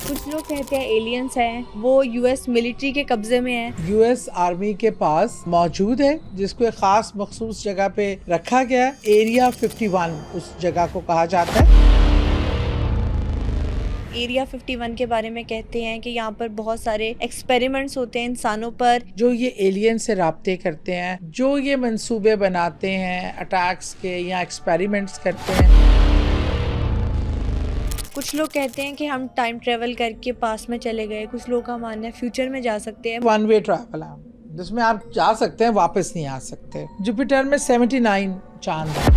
कुछ लोग कहते हैं एलियंस हैं, वो यूएस मिलिट्री के कब्जे में है। यूएस आर्मी के पास मौजूद है, जिसको एक खास मखसूस जगह पे रखा गया है। एरिया 51 उस जगह को कहा जाता है। एरिया 51 के बारे में कहते हैं कि यहाँ पर बहुत सारे एक्सपेरिमेंट्स होते हैं इंसानों पर। जो ये एलियन से राब्ते करते हैं, जो ये मंसूबे बनाते हैं अटैक्स के या एक्सपेरिमेंट्स करते हैं। कुछ लोग कहते हैं कि हम टाइम ट्रेवल करके पास में चले गए, कुछ लोगों का मानना है फ्यूचर में जा सकते हैं। वन वे ट्रैवल है जिसमें आप जा सकते हैं, वापस नहीं आ सकते। जुपिटर में 79 चांद है।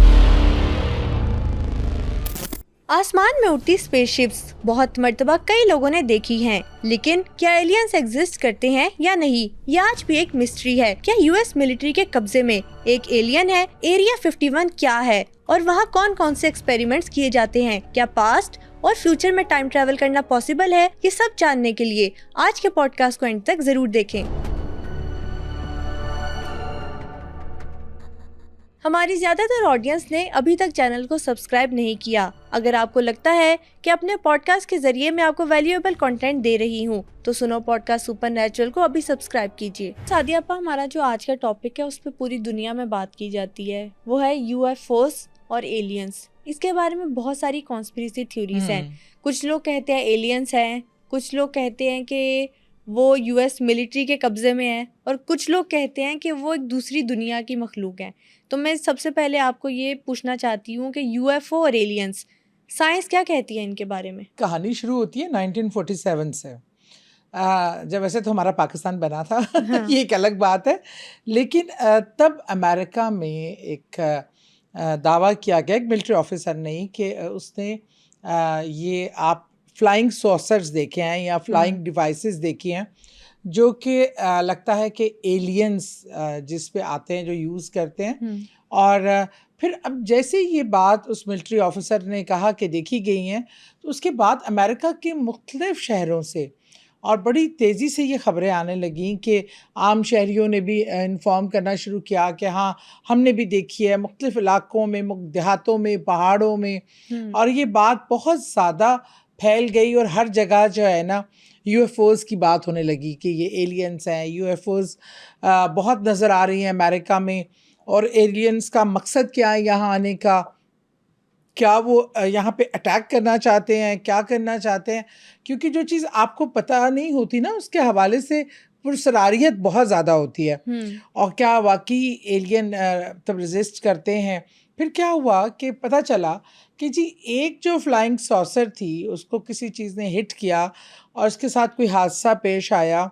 आसमान में उड़ती स्पेसशिप्स बहुत मर्तबा कई लोगों ने देखी हैं, लेकिन क्या एलियंस एग्जिस्ट करते हैं या नहीं, ये आज भी एक मिस्ट्री है। क्या यूएस मिलिट्री के कब्जे में एक एलियन है? एरिया 51 क्या है और वहाँ कौन कौन से एक्सपेरिमेंट्स किए जाते हैं? क्या पास्ट और फ्यूचर में टाइम ट्रैवल करना पॉसिबल है? ये सब जानने के लिए आज के पॉडकास्ट को एंड तक जरूर देखें। हमारी ज्यादातर ऑडियंस ने अभी तक चैनल को सब्सक्राइब नहीं किया। अगर आपको लगता है कि अपने पॉडकास्ट के जरिए मैं आपको वैल्यूएबल कंटेंट दे रही हूँ, तो सुनो पॉडकास्ट सुपरनैचुरल को अभी सब्सक्राइब कीजिए। सादिया अपा, हमारा जो आज का टॉपिक है उस पर पूरी दुनिया में बात की जाती है, वो है यूएफओस और एलियंस। इसके बारे में बहुत सारी कॉन्स्पिरेसी थ्योरीज हैं। कुछ लोग कहते हैं एलियंस हैं, कुछ लोग कहते हैं कि वो यूएस मिलिट्री के कब्जे में है, और कुछ लोग कहते हैं कि वो एक दूसरी दुनिया की मखलूक है। तो मैं सबसे पहले आपको ये पूछना चाहती हूँ कि यूएफओ और एलियंस, साइंस क्या कहती है इनके बारे में? कहानी शुरू होती है 1947 से। जब वैसे तो हमारा पाकिस्तान बना था हाँ। ये एक अलग बात है, लेकिन तब अमेरिका में एक दावा किया गया एक मिलिट्री ऑफिसर ने कि उसने ये आप फ्लाइंग सॉसर्स देखे हैं या फ्लाइंग डिवाइसेस देखी हैं, जो कि लगता है कि एलियंस जिस पे आते हैं, जो यूज़ करते हैं। और फिर अब जैसे ये बात उस मिलिट्री ऑफिसर ने कहा कि देखी गई हैं, तो उसके बाद अमेरिका के मुख्तलिफ शहरों से और बड़ी तेज़ी से ये ख़बरें आने लगीं कि आम शहरियों ने भी इन्फॉर्म करना शुरू किया कि हाँ, हमने भी देखी है मुख्तलिफ इलाकों में, देहातों में, पहाड़ों में। और ये बात बहुत ज़्यादा फैल गई और हर जगह जो है ना यूएफओज़ की बात होने लगी कि ये एलियंस हैं। यूएफओज़ बहुत नज़र आ रही हैं अमेरिका में, और एलियंस का मकसद क्या है यहाँ आने का, क्या वो यहाँ पे अटैक करना चाहते हैं, क्या करना चाहते हैं। क्योंकि जो चीज़ आपको पता नहीं होती ना, उसके हवाले से पुरसरारियत बहुत ज़्यादा होती है। और क्या वाकई एलियन तब रेजिस्ट करते हैं। फिर क्या हुआ कि पता चला कि जी एक जो फ्लाइंग सॉसर थी उसको किसी चीज़ ने हिट किया और उसके साथ कोई हादसा पेश आया,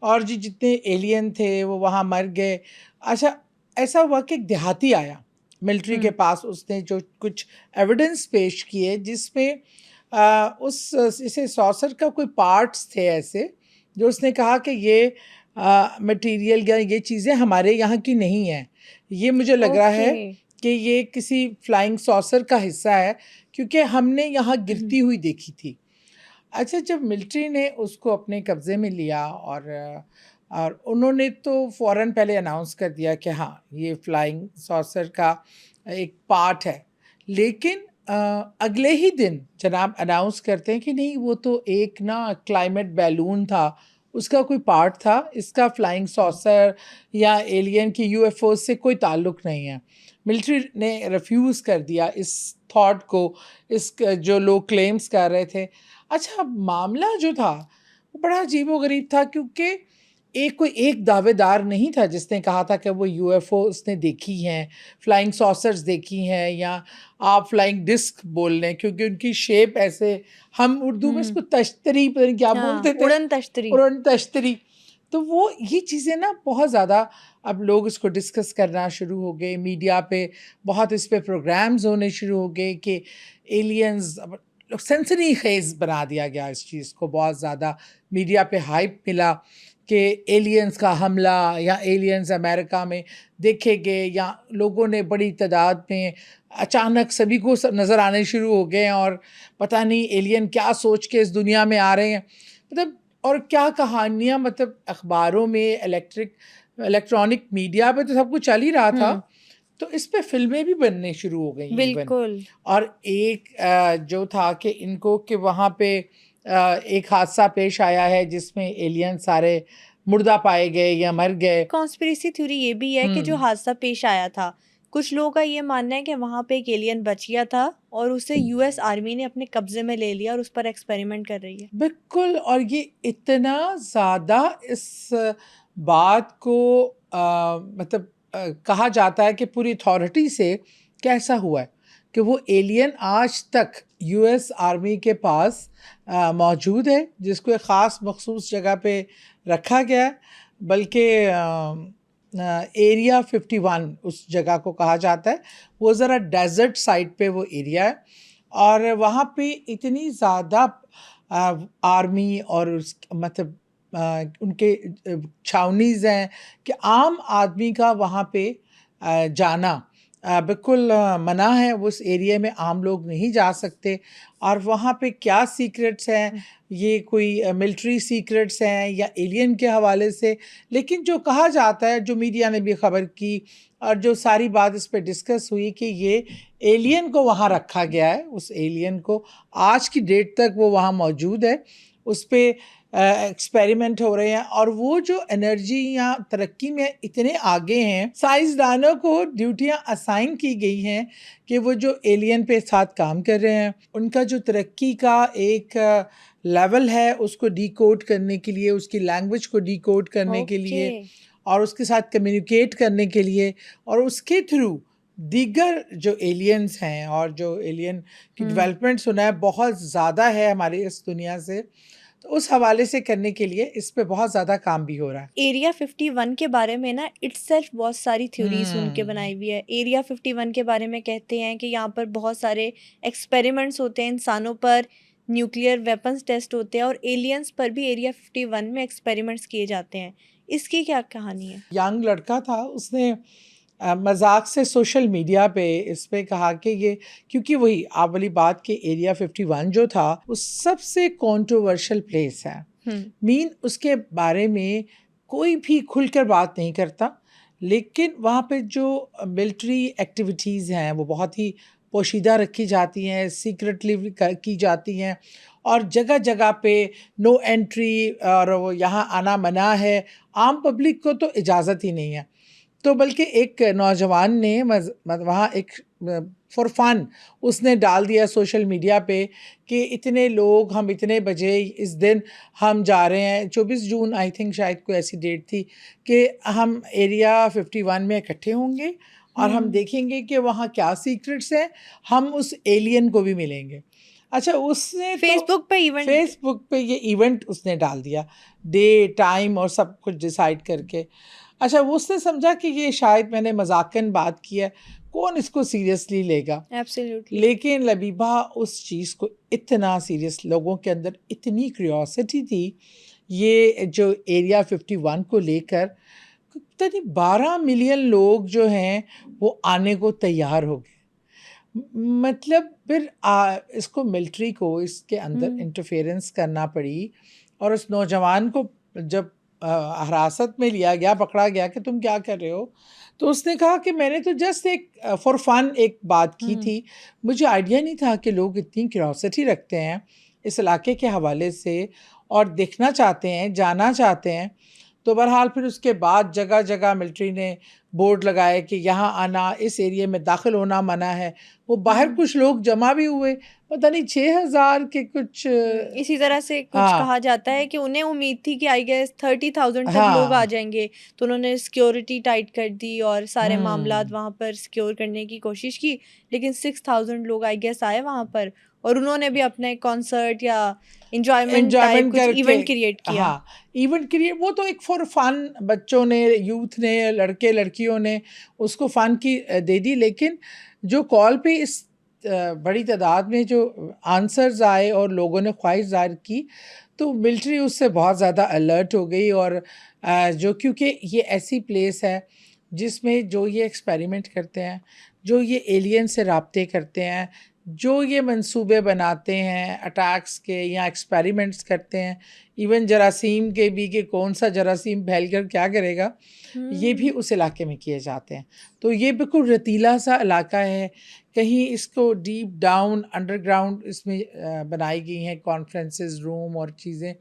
और जी जितने एलियन थे वो वहाँ मर गए। अच्छा, ऐसा हुआ कि एक देहाती आया मिलिट्री के पास, उसने जो कुछ एविडेंस पेश किए जिसमें उस इसे सॉसर का कोई पार्ट्स थे ऐसे, जो उसने कहा कि ये मटेरियल या ये चीज़ें हमारे यहाँ की नहीं हैं। ये मुझे लग रहा है कि ये किसी फ्लाइंग सॉसर का हिस्सा है, क्योंकि हमने यहाँ गिरती हुई देखी थी। अच्छा, जब मिलिट्री ने उसको अपने कब्ज़े में लिया और उन्होंने तो फ़ौरन पहले अनाउंस कर दिया कि हाँ, ये फ्लाइंग सॉसर का एक पार्ट है। लेकिन अगले ही दिन जनाब अनाउंस करते हैं कि नहीं, वो तो एक ना क्लाइमेट बैलून था, उसका कोई पार्ट था, इसका फ्लाइंग सॉसर या एलियन की यूएफओ से कोई ताल्लुक़ नहीं है। मिलिट्री ने रिफ्यूज़ कर दिया इस थॉट को, इस जो लोग क्लेम्स कर रहे थे। अच्छा, मामला जो था वो बड़ा अजीबोगरीब था, क्योंकि कोई एक दावेदार नहीं था जिसने कहा था कि वो यूएफओ उसने देखी हैं, फ्लाइंग सॉसर्स देखी हैं, या आप फ्लाइंग डिस्क बोल लें क्योंकि उनकी शेप ऐसे, हम उर्दू में इसको तश्तरी पता नहीं क्या बोलते थे, उड़न तश्तरी। तो वो ये चीज़ें ना बहुत ज़्यादा अब लोग इसको डिस्कस करना शुरू हो गए, मीडिया पे बहुत इस पे प्रोग्राम्स होने शुरू हो गए कि एलियंस, सेंसरी खेज बना दिया गया इस चीज़ को, बहुत ज़्यादा मीडिया पे हाइप मिला कि एलियंस का हमला या एलियंस अमेरिका में देखे गए, या लोगों ने बड़ी तादाद में अचानक सभी को नज़र आने शुरू हो गए, और पता नहीं एलियन क्या सोच के इस दुनिया में आ रहे हैं, मतलब, और क्या कहानियाँ, मतलब अखबारों में, इलेक्ट्रॉनिक मीडिया पे तो सब कुछ चल ही रहा था। तो इस पे फिल्में भी बनने शुरू हो गई। बिल्कुल। और एक जो था कि इनको कि वहाँ पे एक हादसा पेश आया है जिसमें एलियन सारे मुर्दा पाए गए या मर गए। कॉन्स्पिरेसी थ्योरी ये भी है कि जो हादसा पेश आया था, कुछ लोगों का ये मानना है कि वहां पे एक एलियन बच गया था और उसे यूएस आर्मी ने अपने कब्जे में ले लिया और उस पर एक्सपेरिमेंट कर रही है। बिल्कुल, और ये इतना ज़्यादा इस बात को मतलब कहा जाता है कि पूरी अथॉरिटी से कैसा हुआ है कि वो एलियन आज तक यूएस आर्मी के पास मौजूद है, जिसको एक ख़ास मखसूस जगह पे रखा गया है, बल्कि एरिया 51 उस जगह को कहा जाता है। वो ज़रा डेजर्ट साइड पे वो एरिया है और वहाँ पे इतनी ज़्यादा आर्मी और उस मतलब उनके छावनीज़ हैं कि आम आदमी का वहाँ पे जाना बिल्कुल मना है। उस एरिया में आम लोग नहीं जा सकते और वहाँ पे क्या सीक्रेट्स हैं, ये कोई मिलिट्री सीक्रेट्स हैं या एलियन के हवाले से, लेकिन जो कहा जाता है, जो मीडिया ने भी खबर की और जो सारी बात इस पे डिस्कस हुई कि ये एलियन को वहाँ रखा गया है, उस एलियन को आज की डेट तक वो वहाँ मौजूद है, उस पे एक्सपेरिमेंट हो रहे हैं और वो जो एनर्जी या तरक्की में इतने आगे हैं, साइंसदानों को ड्यूटियां असाइन की गई हैं कि वो जो एलियन पे साथ काम कर रहे हैं, उनका जो तरक्की का एक लेवल है उसको डिकोड करने के लिए, उसकी लैंग्वेज को डिकोड करने के लिए और उसके साथ कम्युनिकेट करने के लिए और उसके थ्रू दीगर जो एलियंस हैं और जो एलियन की डेवलपमेंट सुना है बहुत ज़्यादा है हमारे इस दुनिया से, तो उस हवाले से करने के लिए इस पे बहुत ज़्यादा काम भी हो रहा है। एरिया 51 के बारे में ना इटसेल्फ बहुत सारी थ्योरीज उनके बनाई हुई है। एरिया 51 के बारे में कहते हैं कि यहाँ पर बहुत सारे एक्सपेरिमेंट्स होते हैं, इंसानों पर न्यूक्लियर वेपन्स टेस्ट होते हैं और एलियंस पर भी एरिया 51 में एक्सपेरिमेंट्स किए जाते हैं। इसकी क्या कहानी है? यंग लड़का था, उसने मजाक से सोशल मीडिया पे इस पे कहा कि ये, क्योंकि वही आप वाली बात कि एरिया 51 जो था वो सबसे कंट्रोवर्शियल प्लेस है, मीन उसके बारे में कोई भी खुलकर बात नहीं करता, लेकिन वहाँ पे जो मिलिट्री एक्टिविटीज़ हैं वो बहुत ही पोशीदा रखी जाती हैं, सीक्रेटली की जाती हैं और जगह जगह पे नो एंट्री और वो यहाँ आना मना है, आम पब्लिक को तो इजाज़त ही नहीं है। तो बल्कि एक नौजवान ने वहाँ एक फॉर फन उसने डाल दिया सोशल मीडिया पे कि इतने लोग, हम इतने बजे इस दिन हम जा रहे हैं, 24 जून आई थिंक शायद कोई ऐसी डेट थी कि हम एरिया 51 में इकट्ठे होंगे और हम देखेंगे कि वहाँ क्या सीक्रेट्स हैं, हम उस एलियन को भी मिलेंगे। अच्छा, उसने फेसबुक पे ये इवेंट उसने डाल दिया, डे टाइम और सब कुछ डिसाइड करके। अच्छा, उसने समझा कि ये शायद मैंने मजाकन बात की है, कौन इसको सीरियसली लेगा। एब्सोल्युटली। लेकिन लबीबा उस चीज़ को इतना सीरियस, लोगों के अंदर इतनी क्यूरियोसिटी थी ये जो एरिया 51 को लेकर, तभी 12 मिलियन लोग जो हैं वो आने को तैयार हो गए। मतलब फिर इसको मिलिट्री को इसके अंदर इंटरफेरेंस करना पड़ी और उस नौजवान को जब हिरासत में लिया गया, पकड़ा गया कि तुम क्या कर रहे हो, तो उसने कहा कि मैंने तो जस्ट एक फॉर फन एक बात की थी, मुझे आइडिया नहीं था कि लोग इतनी क्यूरियोसिटी रखते हैं इस इलाके के हवाले से और देखना चाहते हैं, जाना चाहते हैं। तो बहरहाल फिर उसके बाद जगह जगह मिलिट्री ने बोर्ड लगाए कि यहाँ आना, इस एरिया में दाखिल होना मना है। वो बाहर कुछ लोग जमा भी हुए, पता नहीं 6,000 के कुछ, इसी तरह से कुछ कहा जाता है कि उन्हें उम्मीद थी कि आई गेस 30,000 तक लोग आ जाएंगे, तो उन्होंने सिक्योरिटी टाइट कर दी और सारे मामलात वहाँ पर सिक्योर करने की कोशिश की, लेकिन 6,000 लोग आई गेस आए वहाँ पर और उन्होंने भी अपना एक कॉन्सर्ट या इंजॉयमेंट कुछ इवेंट क्रिएट किया। हाँ, इवेंट क्रिएट, वो तो एक फॉर फन, बच्चों ने, यूथ ने, लड़के लड़कियों ने उसको फन की दे दी। लेकिन जो कॉल पे इस बड़ी तादाद में जो आंसर्स आए और लोगों ने ख्वाहिश जाहिर की, तो मिलिट्री उससे बहुत ज़्यादा अलर्ट हो गई और जो, क्योंकि ये ऐसी प्लेस है जिसमें जो ये एक्सपेरिमेंट करते हैं, जो ये एलियन से राब्ते करते हैं, जो ये मंसूबे बनाते हैं अटैक्स के या एक्सपेरिमेंट्स करते हैं, इवन जरासीम के भी कि कौन सा जरासीम फैल कर क्या करेगा, ये भी उस इलाके में किए जाते हैं। तो ये बिल्कुल रतीला सा इलाका है, कहीं इसको डीप डाउन अंडरग्राउंड इसमें बनाई गई हैं कॉन्फ्रेंसेस रूम और चीज़ें,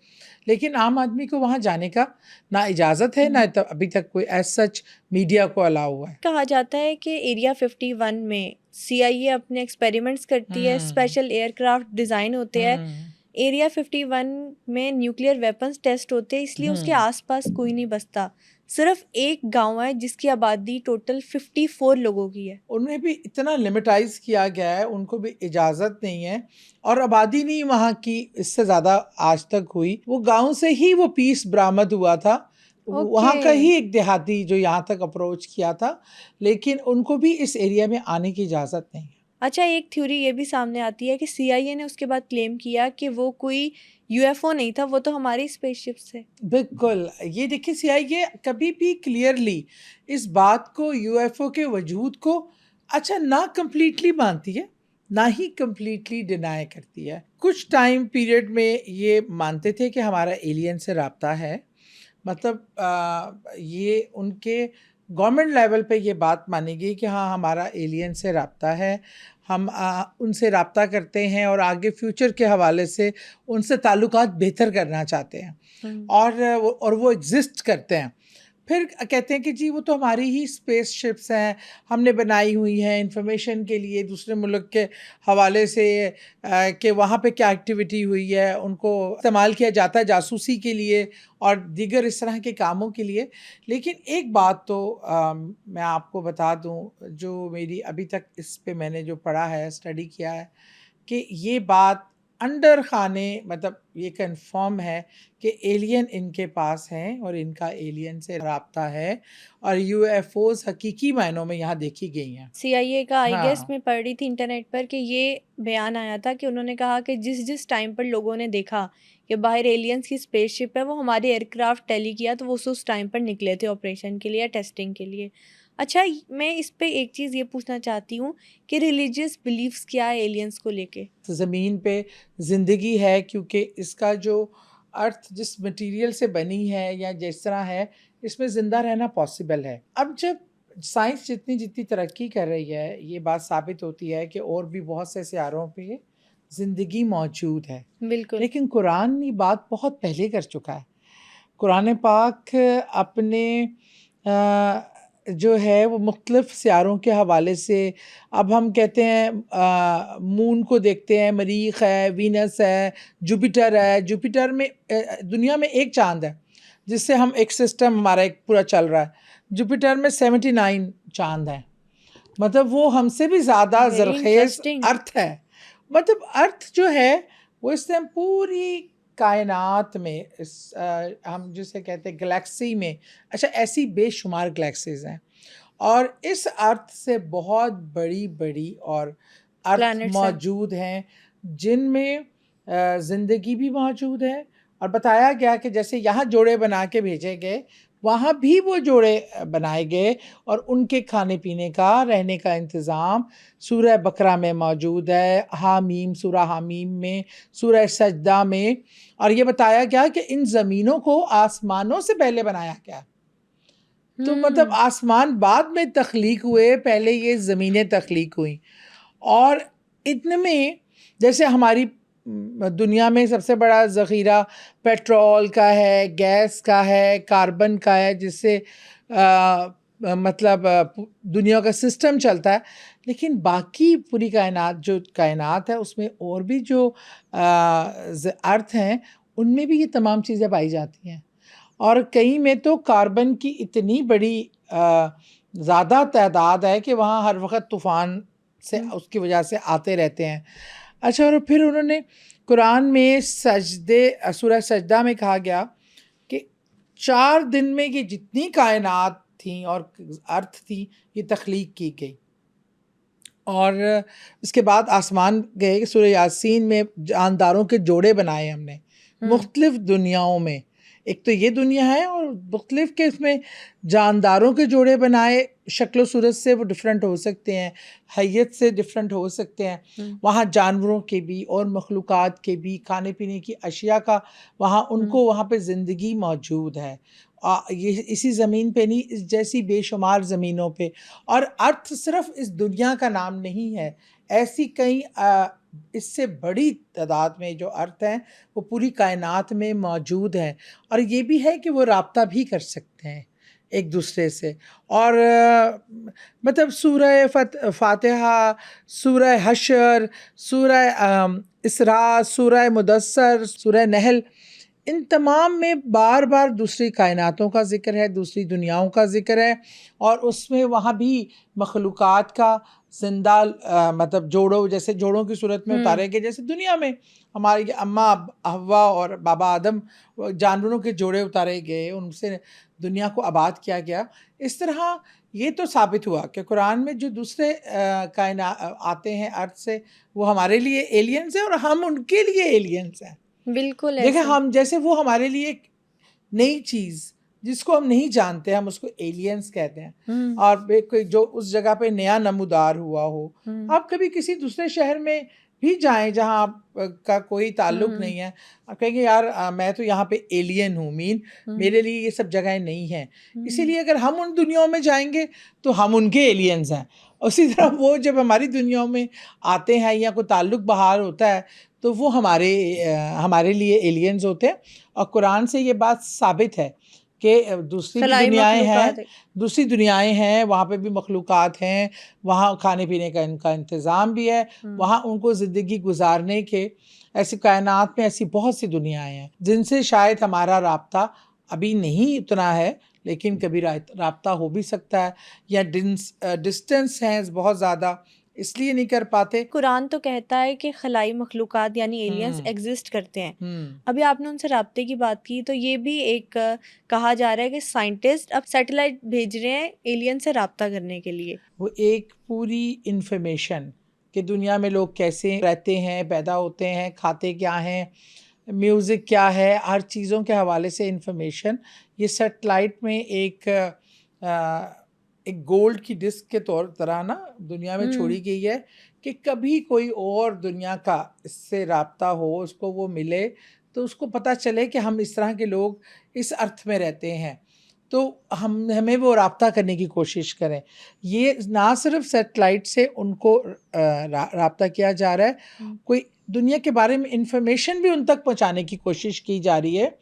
लेकिन आम आदमी को वहाँ जाने का ना इजाज़त है ना अभी तक कोई एज सच मीडिया को अलाउ हुआ है। कहा जाता है कि एरिया 51 में CIA अपने एक्सपेरिमेंट्स करती है, स्पेशल एयरक्राफ्ट डिज़ाइन होते हैं। एरिया 51 में न्यूक्लियर वेपन्स टेस्ट होते हैं, इसलिए उसके आसपास कोई नहीं बसता। सिर्फ एक गांव है जिसकी आबादी टोटल 54 लोगों की है। उन्हें भी इतना लिमिटाइज किया गया है, उनको भी इजाज़त नहीं है और आबादी नहीं वहाँ की इससे ज़्यादा आज तक हुई। वो गांव से ही वो पीस बरामद हुआ था, वहाँ का ही एक देहाती जो यहाँ तक अप्रोच किया था, लेकिन उनको भी इस एरिया में आने की इजाज़त नहीं है। अच्छा, एक थ्योरी ये भी सामने आती है कि CIA ने उसके बाद क्लेम किया कि वो कोई UFO नहीं था, वो तो हमारी स्पेसशिप से। बिल्कुल, ये देखिए CIA कभी भी क्लियरली इस बात को UFO के वजूद को अच्छा ना कम्प्लीटली मानती है ना ही कम्प्लीटली डिनाई करती है। कुछ टाइम पीरियड में ये मानते थे कि हमारा एलियन से रब्ता है, मतलब ये उनके गवर्नमेंट लेवल पे ये बात मानी गई कि हाँ हमारा एलियन से रब्ता है, हम उनसे रब्ता करते हैं और आगे फ्यूचर के हवाले से उनसे ताल्लुकात बेहतर करना चाहते हैं और वो एग्जिस्ट करते हैं। फिर कहते हैं कि जी वो तो हमारी ही स्पेस शिप्स हैं, हमने बनाई हुई हैं इंफॉर्मेशन के लिए दूसरे मुल्क के हवाले से कि वहाँ पे क्या एक्टिविटी हुई है, उनको इस्तेमाल किया जाता है जासूसी के लिए और दीगर इस तरह के कामों के लिए। लेकिन एक बात तो मैं आपको बता दूं, जो मेरी अभी तक इस पे मैंने जो पढ़ा है स्टडी किया है, कि ये बात अंडर खाने मतलब ये कंफर्म है कि एलियन इनके पास हैं और इनका एलियन से राब्ता है और UFOs हकीकी मायनों में यहाँ देखी गई हैं। CIA का आई गेस हाँ। मैं पढ़ रही थी इंटरनेट पर कि ये बयान आया था कि उन्होंने कहा कि जिस जिस टाइम पर लोगों ने देखा कि बाहर एलियंस की स्पेसशिप है, वो हमारे एयरक्राफ्ट टैली किया तो वो उस टाइम पर निकले थे ऑपरेशन के लिए या टेस्टिंग के लिए। अच्छा, मैं इस पे एक चीज़ ये पूछना चाहती हूँ कि रिलीजियस बिलीफ्स क्या है एलियंस को लेके? ज़मीन पे ज़िंदगी है क्योंकि इसका जो अर्थ जिस मटेरियल से बनी है या जिस तरह है, इसमें ज़िंदा रहना पॉसिबल है। अब जब साइंस जितनी जितनी तरक्की कर रही है, ये बात साबित होती है कि और भी बहुत से सियारों पे ज़िंदगी मौजूद है। बिल्कुल। लेकिन कुरान ये बात बहुत पहले कर चुका है। कुरान पाक अपने जो है वो मुख्तलिफ सियारों के हवाले से, अब हम कहते हैं मून को देखते हैं, मरीख है, वीनस है, जुपिटर है। जुपिटर में दुनिया में एक चांद है जिससे हम एक सिस्टम हमारा एक पूरा चल रहा है। जुपिटर में 79 चांद हैं, मतलब वो हमसे भी ज़्यादा Very ज़रखेज़ interesting. अर्थ है। मतलब अर्थ जो है वो इस टाइम पूरी कायनात में हम जिसे कहते हैं गैलेक्सी में, अच्छा ऐसी बेशुमार गैलेक्सीज हैं और इस अर्थ से बहुत बड़ी बड़ी और अर्थ Planets हैं। मौजूद हैं जिनमें ज़िंदगी भी मौजूद है। और बताया गया कि जैसे यहाँ जोड़े बना के भेजे गए, वहाँ भी वो जोड़े बनाए गए और उनके खाने पीने का, रहने का इंतज़ाम सूरह बकरा में मौजूद है, हामीम सूरह हामीम में, सूरह सजदा में। और ये बताया गया कि इन ज़मीनों को आसमानों से पहले बनाया गया। तो मतलब आसमान बाद में तख्लीक हुए, पहले ये ज़मीनें तख्लीक हुई। और इनमें जैसे हमारी दुनिया में सबसे बड़ा ज़ख़ीरा पेट्रोल का है, गैस का है, कार्बन का है, जिससे मतलब दुनिया का सिस्टम चलता है। लेकिन बाकी पूरी कायनात जो कायनात है उसमें और भी जो अर्थ हैं उनमें भी ये तमाम चीज़ें पाई जाती हैं और कई में तो कार्बन की इतनी बड़ी ज़्यादा तादाद है कि वहाँ हर वक्त तूफ़ान से उसकी वजह से आते रहते हैं। अच्छा, और फिर उन्होंने कुरान में सूरह सजदा में कहा गया कि 4 दिन में ये जितनी कायनात थी और अर्थ थी ये तख्लीक की गई। और इसके बाद आसमान गए कि सूरह यासीन में जानदारों के जोड़े बनाए हमने मुख्तलिफ दुनियाओं में, एक तो ये दुनिया है, और मुख्तलिफ के इसमें जानदारों के जोड़े बनाए, शक्ल सूरत से वो डिफरेंट हो सकते हैं, हैयत से डिफरेंट हो सकते हैं। वहाँ जानवरों के भी और मखलूक़ात के भी, खाने पीने की अशिया का वहाँ उनको वहाँ पे ज़िंदगी मौजूद है। ये इसी ज़मीन पे नहीं, इस जैसी बेशुमार ज़मीनों पे। और अर्थ सिर्फ इस दुनिया का नाम नहीं है, ऐसी कई इससे बड़ी तादाद में जो अर्थ हैं वो पूरी कायनात में मौजूद हैं। और ये भी है कि वो राब्ता भी कर सकते हैं एक दूसरे से। और मतलब सूरह फातिहा, सूरह हशर, सूरह इसरा, सूरह मुदस्सर, सूरह नहल, इन तमाम में बार बार दूसरी कायनातों का ज़िक्र है, दूसरी दुनियाओं का ज़िक्र है। और उसमें वहाँ भी मखलूक़ात का जिंदा मतलब जोड़ों, जैसे जोड़ों की सूरत में उतारे गए, जैसे दुनिया में हमारी अम्मा हव्वा और बाबा आदम जानवरों के जोड़े उतारे गए, उनसे दुनिया को आबाद किया गया। इस तरह ये तो साबित हुआ कि कुरान में जो दूसरे कायना आते हैं अर्थ से, वो हमारे लिए एलियंस हैं और हम उनके लिए एलियंस हैं। बिल्कुल देखिए, ऐसे। हम जैसे वो हमारे लिए एक नई चीज़ जिसको हम नहीं जानते, हम उसको एलियंस कहते हैं। और कोई जो उस जगह पे नया नमूदार हुआ हो, आप कभी किसी दूसरे शहर में भी जाएं जहां आप का कोई ताल्लुक नहीं है, आप कहेंगे यार मैं तो यहाँ पे एलियन हूँ, मेरे लिए ये सब जगहें नहीं हैं। इसीलिए अगर हम उन दुनियाओं में जाएंगे तो हम उनके एलियंस हैं। उसी तरह वो जब हमारी दुनियाओं में आते हैं या कोई ताल्लुक बहाल होता है तो वो हमारे लिए एलियंस होते हैं। और कुरान से ये बात साबित है कि दूसरी दुनियाएं हैं, वहाँ पे भी मखलूक़ात हैं, वहाँ खाने पीने का इनका इंतज़ाम भी है, वहाँ उनको ज़िंदगी गुजारने के, ऐसी कायनात में ऐसी बहुत सी दुनियाएं हैं जिनसे शायद हमारा राब्ता अभी नहीं उतना है, लेकिन कभी राब्ता हो भी सकता है, या डिस्टेंस है बहुत ज़्यादा, इसलिए नहीं कर पाते। कुरान तो कहता है कि खलाई मखलूक़ात यानी एलियंस एग्जिस्ट करते हैं। अभी आपने उनसे राब्ते की बात की, तो ये भी एक कहा जा रहा है कि साइंटिस्ट अब सैटेलाइट भेज रहे हैं एलियन से राब्ता करने के लिए। वो एक पूरी इंफॉर्मेशन कि दुनिया में लोग कैसे रहते हैं, पैदा होते हैं, खाते क्या हैं, म्यूज़िक क्या है, हर चीज़ों के हवाले से इंफॉर्मेशन ये सैटेलाइट में एक गोल्ड की डिस्क के तरह ना दुनिया में छोड़ी गई है कि कभी कोई और दुनिया का इससे राब्ता हो, उसको वो मिले, तो उसको पता चले कि हम इस तरह के लोग इस अर्थ में रहते हैं, तो हमें वो राब्ता करने की कोशिश करें। ये ना सिर्फ सैटेलाइट से उनको राब्ता किया जा रहा है, कोई दुनिया के बारे में इंफॉर्मेशन भी उन तक पहुंचाने की कोशिश की जा रही है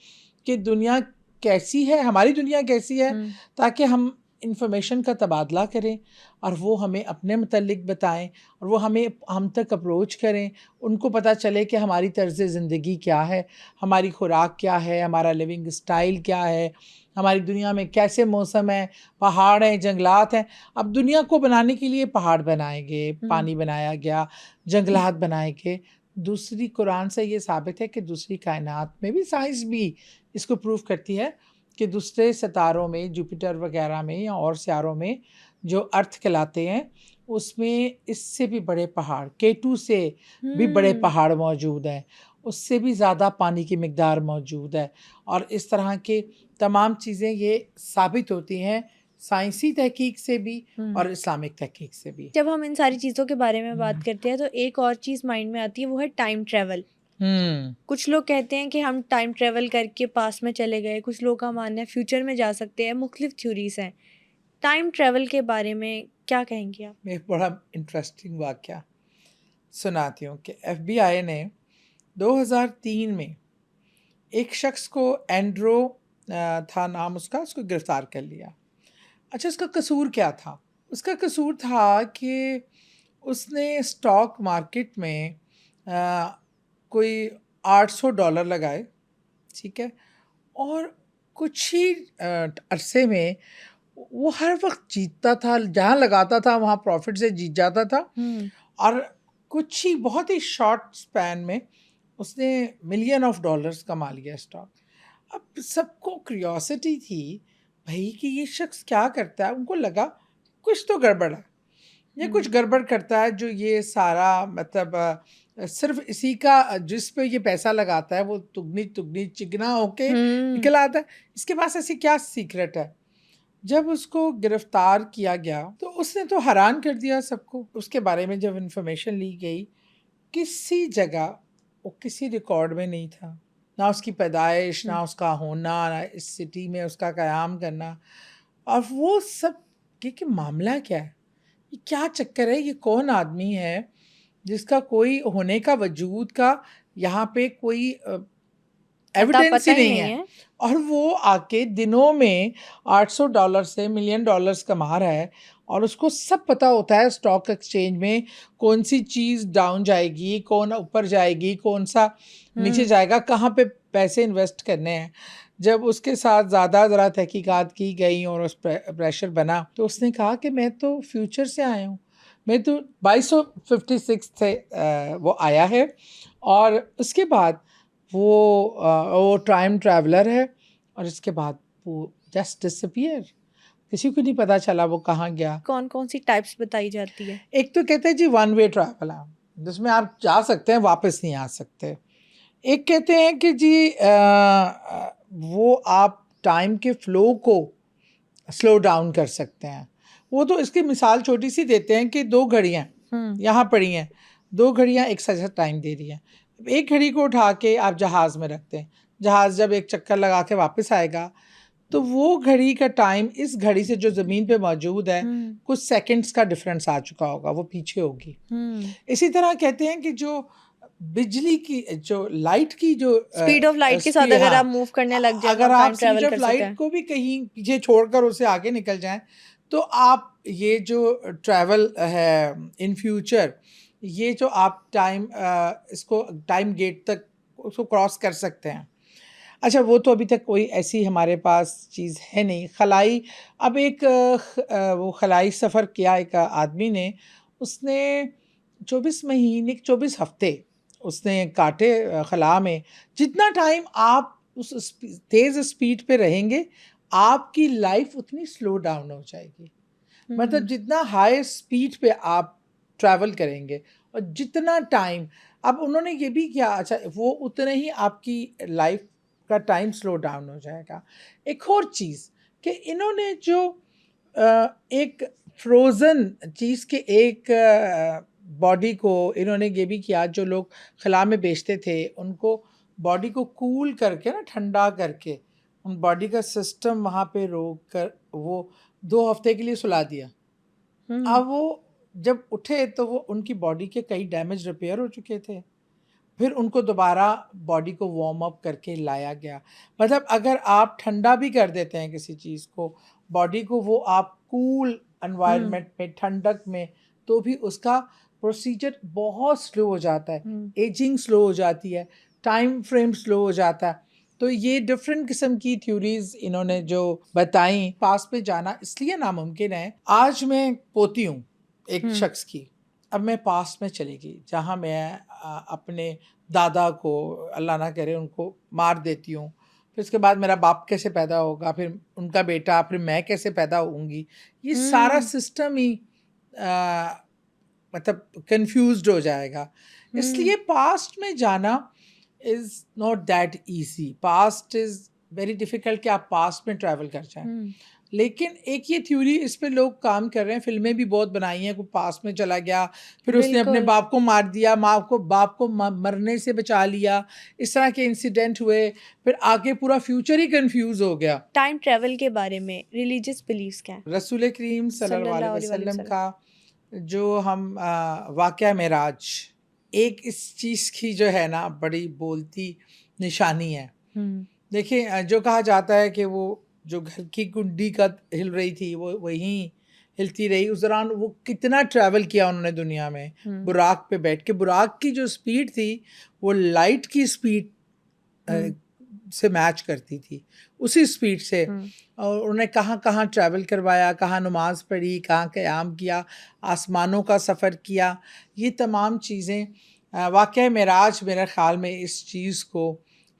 कि दुनिया कैसी है, हमारी दुनिया कैसी है, ताकि हम इंफॉर्मेशन का तबादला करें और वो हमें अपने मुतल्लिक बताएं और वो हम तक अप्रोच करें, उनको पता चले कि हमारी तर्ज़ ज़िंदगी क्या है, हमारी खुराक क्या है, हमारा लिविंग स्टाइल क्या है, हमारी दुनिया में कैसे मौसम है, पहाड़ हैं, जंगलात हैं। अब दुनिया को बनाने के लिए पहाड़ बनाए गए, पानी बनाया गया, जंगलात बनाए गए। दूसरी कुरान से ये साबित है कि दूसरी कायनात में भी, साइंस भी इसको प्रूव करती है कि दूसरे सितारों में, जुपिटर वगैरह में या और सितारों में जो अर्थ कहलाते हैं, उसमें इससे भी बड़े पहाड़, K2 से भी बड़े पहाड़ मौजूद हैं, उससे भी ज़्यादा पानी की मिकदार मौजूद है। और इस तरह के तमाम चीज़ें ये साबित होती हैं साइंसी तहकीक से भी और इस्लामिक तहकीक से भी। जब हम इन सारी चीज़ों के बारे में बात करते हैं तो एक और चीज़ माइंड में आती है, वो है टाइम ट्रैवल। कुछ लोग कहते हैं कि हम टाइम ट्रैवल करके पास्ट में चले गए, कुछ लोग का मानना है फ्यूचर में जा सकते हैं, मुख्तलिफ थ्योरीज हैं। टाइम ट्रैवल के बारे में क्या कहेंगे आप? मैं एक बड़ा इंटरेस्टिंग वाक़या सुनाती हूँ कि FBI ने 2003 में एक शख्स को, एंड्रो था नाम उसका, उसको गिरफ़्तार कर लिया। अच्छा, उसका कसूर क्या था? उसका कसूर था कि उसने स्टॉक मार्केट में कोई $800 लगाए, ठीक है, और कुछ ही अरसे में वो हर वक्त जीतता था, जहाँ लगाता था वहाँ प्रॉफिट से जीत जाता था। और कुछ ही बहुत ही शॉर्ट स्पैन में उसने $millions of dollars कमा लिया स्टॉक। अब सबको क्यूरियोसिटी थी भाई कि ये शख्स क्या करता है। उनको लगा कुछ तो गड़बड़ है, ये कुछ गड़बड़ करता है जो ये सारा मतलब सिर्फ इसी का जिस पे ये पैसा लगाता है वो तुगनी तुगनी चिकना होके निकल आता है। इसके पास ऐसी क्या सीक्रेट है? जब उसको गिरफ्तार किया गया तो उसने तो हैरान कर दिया सबको। उसके बारे में जब इंफॉर्मेशन ली गई, किसी जगह वो किसी रिकॉर्ड में नहीं था, ना उसकी पैदाइश, ना उसका होना, ना इस सिटी में उसका क़याम करना। और वो सब कि मामला क्या है, ये क्या चक्कर है, ये कौन आदमी है जिसका कोई होने का वजूद का यहाँ पे कोई एविडेंस ही नहीं है। और वो आके दिनों में $800 से $1 मिलियन कमा रहा है। और उसको सब पता होता है स्टॉक एक्सचेंज में कौन सी चीज़ डाउन जाएगी, कौन ऊपर जाएगी, कौन सा नीचे जाएगा, कहाँ पे पैसे इन्वेस्ट करने हैं। जब उसके साथ ज़्यादा ज़रा तहकीकात की गई और उस प्रेशर बना, तो उसने कहा कि मैं तो फ्यूचर से आया हूँ, मैं तो 2256 से वो आया है। और उसके बाद वो टाइम ट्रैवलर है। और इसके बाद वो जस्ट डिसअपियर, किसी को नहीं पता चला वो कहाँ गया। कौन कौन सी टाइप्स बताई जाती है? एक तो कहते हैं जी वन वे ट्रैवल है, जिसमें आप जा सकते हैं, वापस नहीं आ सकते। एक कहते हैं कि जी वो आप टाइम के फ्लो को स्लो डाउन कर सकते हैं। वो तो इसकी मिसाल छोटी सी देते हैं कि 2 घड़ियाँ यहाँ पड़ी हैं, 2 घड़ियाँ एक साथ टाइम दे रही हैं। एक घड़ी को उठा के आप जहाज़ में रखते हैं, जहाज़ जब एक चक्कर लगा के वापस आएगा तो वो घड़ी का टाइम इस घड़ी से जो ज़मीन पे मौजूद है कुछ सेकंड्स का डिफरेंस आ चुका होगा, वो पीछे होगी। इसी तरह कहते हैं कि जो बिजली की, जो लाइट की, जो स्पीड ऑफ लाइट के साथ अगर आप मूव करने लग जाए, अगर आप स्पीड ऑफ लाइट को भी कहीं पीछे छोड़कर उसे आगे निकल जाएं, तो आप ये जो ट्रैवल है इन फ्यूचर, ये जो आप टाइम इसको टाइम गेट तक उसको क्रॉस कर सकते हैं। अच्छा, वो तो अभी तक कोई ऐसी हमारे पास चीज़ है नहीं। खलाई, अब एक वो खलाई सफ़र किया एक आदमी ने, उसने 24 महीने 24 हफ्ते उसने काटे खला में। जितना टाइम आप उस तेज़ स्पीड पे रहेंगे, आपकी लाइफ उतनी स्लो डाउन हो जाएगी। मतलब जितना हाई स्पीड पे आप ट्रैवल करेंगे और जितना टाइम, अब उन्होंने ये भी किया, अच्छा वो उतने ही आपकी लाइफ का टाइम स्लो डाउन हो जाएगा। एक और चीज़ कि इन्होंने जो एक फ्रोज़न चीज़ के एक बॉडी को इन्होंने ये भी किया, जो लोग खला में बेचते थे उनको बॉडी को कूल करके ना, ठंडा करके उन बॉडी का सिस्टम वहाँ पे रोक कर वो 2 हफ्ते के लिए सुला दिया। अब वो जब उठे तो वो उनकी बॉडी के कई डैमेज रिपेयर हो चुके थे। फिर उनको दोबारा बॉडी को वार्म अप करके लाया गया। मतलब अगर आप ठंडा भी कर देते हैं किसी चीज़ को, बॉडी को, वो आप कूल एनवायरनमेंट में, ठंडक में, तो भी उसका प्रोसीजर बहुत स्लो हो जाता है, एजिंग स्लो हो जाती है, टाइम फ्रेम स्लो हो जाता है। तो ये डिफरेंट किस्म की थ्योरीज इन्होंने जो बताई। पास पे जाना इसलिए नामुमकिन है। आज मैं पोती हूँ एक शख्स की, अब मैं पास में चलेगी जहाँ मैं अपने दादा को, अल्लाह ना करे, उनको मार देती हूँ, फिर उसके बाद मेरा बाप कैसे पैदा होगा, फिर उनका बेटा, फिर मैं कैसे पैदा होऊंगी, ये सारा सिस्टम ही मतलब कंफ्यूज्ड हो जाएगा। इसलिए पास्ट में जाना is not that easy. Past is very difficult कि आप पास्ट में ट्रैवल कर जाएं। लेकिन एक ये थ्योरी, इस पे लोग काम कर रहे हैं, फिल्में भी बहुत बनाई हैं। कोई पास्ट में चला गया, फिर उसने अपने बाप को मार दिया, बाप को मरने से बचा लिया, इस तरह के इंसिडेंट हुए, फिर आगे पूरा फ्यूचर ही कंफ्यूज हो गया। टाइम ट्रैवल के बारे में रिलीजियस बिलीव्स क्या हैं? रसूल करीम सल्लल्लाहु अलैहि वसल्लम का जो हम वाक़या मेराज, एक इस चीज़ की जो है ना बड़ी बोलती निशानी है। देखिए, जो कहा जाता है कि वो जो घर की कुंडी का हिल रही थी वो वहीं हिलती रही। उस दौरान वो कितना ट्रैवल किया उन्होंने दुनिया में, बुराक पे बैठ के। बुराक की जो स्पीड थी वो लाइट की स्पीड से मैच करती थी, उसी स्पीड से। और उन्होंने कहाँ कहाँ ट्रैवल करवाया, कहाँ नमाज पढ़ी, कहाँ क़याम किया, आसमानों का सफ़र किया। ये तमाम चीज़ें वाक़या मेराज मेरे ख़्याल में इस चीज़ को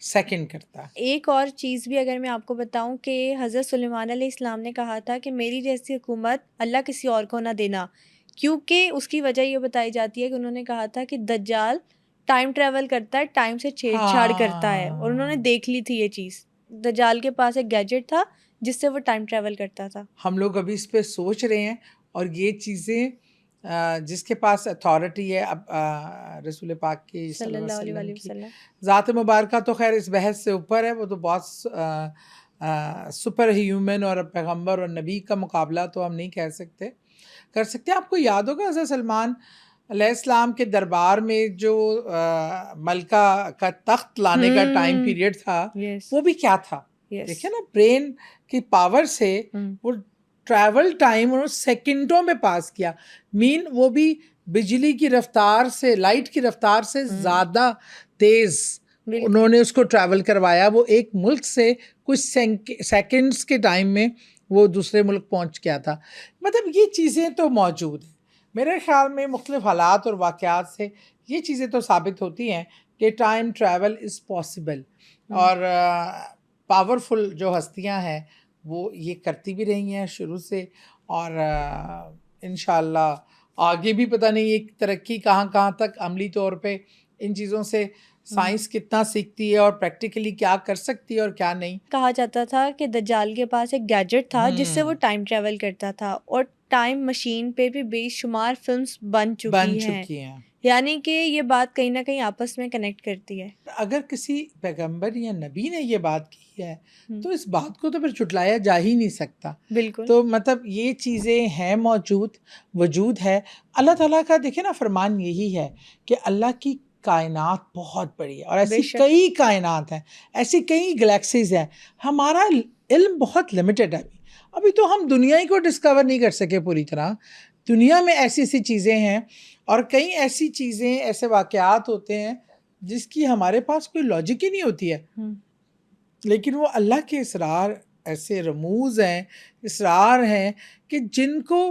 सेकंड करता है। एक और चीज़ भी अगर मैं आपको बताऊं कि हज़रत सुलेमान अलैहिस्सलाम ने कहा था कि मेरी जैसी हुकूमत अल्लाह किसी और को ना देना, क्योंकि उसकी वजह ये बताई जाती है कि उन्होंने कहा था कि दज्जाल टाइम ट्रेवल करता है, टाइम से छेड़छाड़ करता है, और उन्होंने देख ली थी ये चीज़। दज्जाल के पास एक गैजेट था जिससे वो टाइम ट्रेवल करता था। हम लोग अभी इस पे सोच रहे हैं, और ये चीज़ें जिसके पास अथॉरिटी है, अब रसूल पाक की सल्लल्लाहु अलैहि वसल्लम की ज़ात मुबारका तो खैर इस बहस से ऊपर है, वो तो बहुत सुपर ह्यूमन और पैगंबर और नबी का मुकाबला तो हम नहीं कर सकते। आपको याद होगा हज़रत सलमान अलैहिस्सलाम के दरबार में जो मलका का तख्त लाने का टाइम पीरियड था, वो भी क्या था? देखिए ना, ब्रेन की पावर से वो ट्रैवल टाइम उन्होंने सेकंडों में पास किया। वो भी बिजली की रफ्तार से, लाइट की रफ्तार से ज़्यादा तेज़ उन्होंने उसको ट्रैवल करवाया। वो एक मुल्क से कुछ सेकंड्स के टाइम में वो दूसरे मुल्क पहुंच गया था। मतलब ये चीज़ें तो मौजूद हैं। मेरे ख्याल में मुख्तलिफ हालात और वाक़यात से ये चीज़ें तो साबित होती हैं कि टाइम ट्रैवल इज़ पॉसिबल, और पावरफुल जो हस्तियां हैं वो ये करती भी रही हैं शुरू से, और इंशाअल्लाह आगे भी पता नहीं एक तरक्की कहाँ तक अमली तौर पे इन चीज़ों से साइंस कितना सीखती है और प्रैक्टिकली क्या कर सकती है और क्या नहीं। कहा जाता था कि दज्जाल के पास एक गैजेट था जिससे वो टाइम ट्रेवल करता था, और टाइम मशीन पे भी बेशुमार फिल्म्स बन चुकी हैं। यानी कि ये बात कहीं ना कहीं आपस में कनेक्ट करती है। अगर किसी पैगंबर या नबी ने ये बात की है तो इस बात को तो फिर झुटलाया जा ही नहीं सकता। बिल्कुल। तो मतलब ये चीज़ें हैं, वजूद है। अल्लाह ताला का देखिए ना फरमान यही है कि अल्लाह की कायनात बहुत बड़ी है, और ऐसी कई कायनात हैं, ऐसी कई गैलेक्सीज हैं। हमारा इल्म बहुत लिमिटेड है। अभी तो हम दुनिया ही को डिस्कवर नहीं कर सके पूरी तरह। दुनिया में ऐसी ऐसी चीज़ें हैं, और कई ऐसी चीज़ें, ऐसे वाक़यात होते हैं जिसकी हमारे पास कोई लॉजिक ही नहीं होती है, लेकिन वो अल्लाह के इसरार ऐसे रमूज़ हैं, इसरार हैं कि जिनको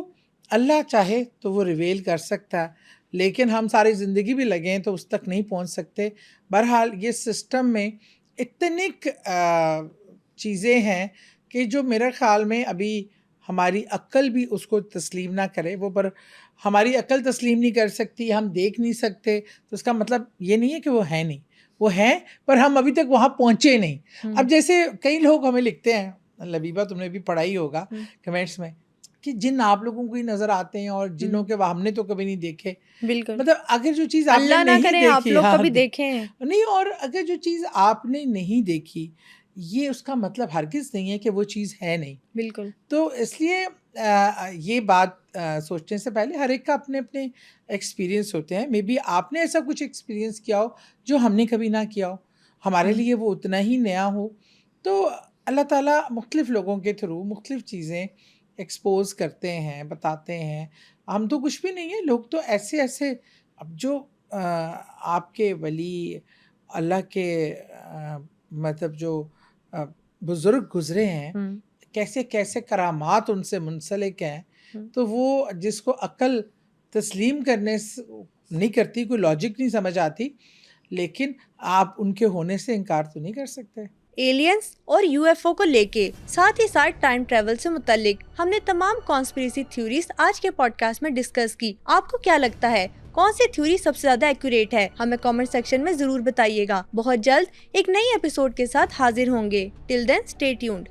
अल्लाह चाहे तो वो रिवील कर सकता है, लेकिन हम सारी ज़िंदगी भी लगें तो उस तक नहीं पहुंच सकते। बहरहाल ये सिस्टम में इतनी चीज़ें हैं कि जो मेरे ख़्याल में अभी हमारी अक्ल भी उसको तस्लीम ना करे। वो पर हमारी अक्ल तस्लीम नहीं कर सकती, हम देख नहीं सकते, तो उसका मतलब ये नहीं है कि वो है नहीं, वो है, पर हम अभी तक वहाँ पहुँचे नहीं। अब जैसे कई लोग हमें लिखते हैं, लबीबा तुमने भी पढ़ा ही होगा कमेंट्स में, कि जिन आप लोगों को ही नज़र आते हैं और जिनों के हमने तो कभी नहीं देखे। बिल्कुल। मतलब अगर जो चीज़ आपने अल्लाह ना नहीं करे देखी, आप लोग कभी देखे हैं नहीं, और अगर जो चीज़ आपने नहीं देखी, ये उसका मतलब हरगिज़ नहीं है कि वो चीज़ है नहीं। बिल्कुल। तो इसलिए ये बात सोचने से पहले हर एक का अपने अपने एक्सपीरियंस होते हैं। मे बी आपने ऐसा कुछ एक्सपीरियंस किया हो जो हमने कभी ना किया हो, हमारे लिए वो उतना ही नया हो। तो अल्लाह ताला मुख्तलिफ़ लोगों के थ्रू मुख्तलिफ़ चीज़ें एक्सपोज करते हैं, बताते हैं। हम तो कुछ भी नहीं है, लोग तो ऐसे ऐसे, अब जो आपके वली अल्लाह के मतलब जो बुज़ुर्ग गुज़रे हैं, कैसे कैसे करामात उनसे मुंसलिक हैं, तो वो जिसको अक्ल तस्लीम करने नहीं करती, कोई लॉजिक नहीं समझ आती, लेकिन आप उनके होने से इनकार तो नहीं कर सकते। एलियंस और यूएफओ को लेके, साथ ही साथ टाइम ट्रेवल से मुतालिक हमने तमाम कॉन्स्पिरेसी थ्योरीज आज के पॉडकास्ट में डिस्कस की। आपको क्या लगता है कौन सी थ्योरी सबसे ज्यादा एक्यूरेट है? हमें कमेंट सेक्शन में जरूर बताइएगा। बहुत जल्द एक नई एपिसोड के साथ हाजिर होंगे। Till then stay tuned.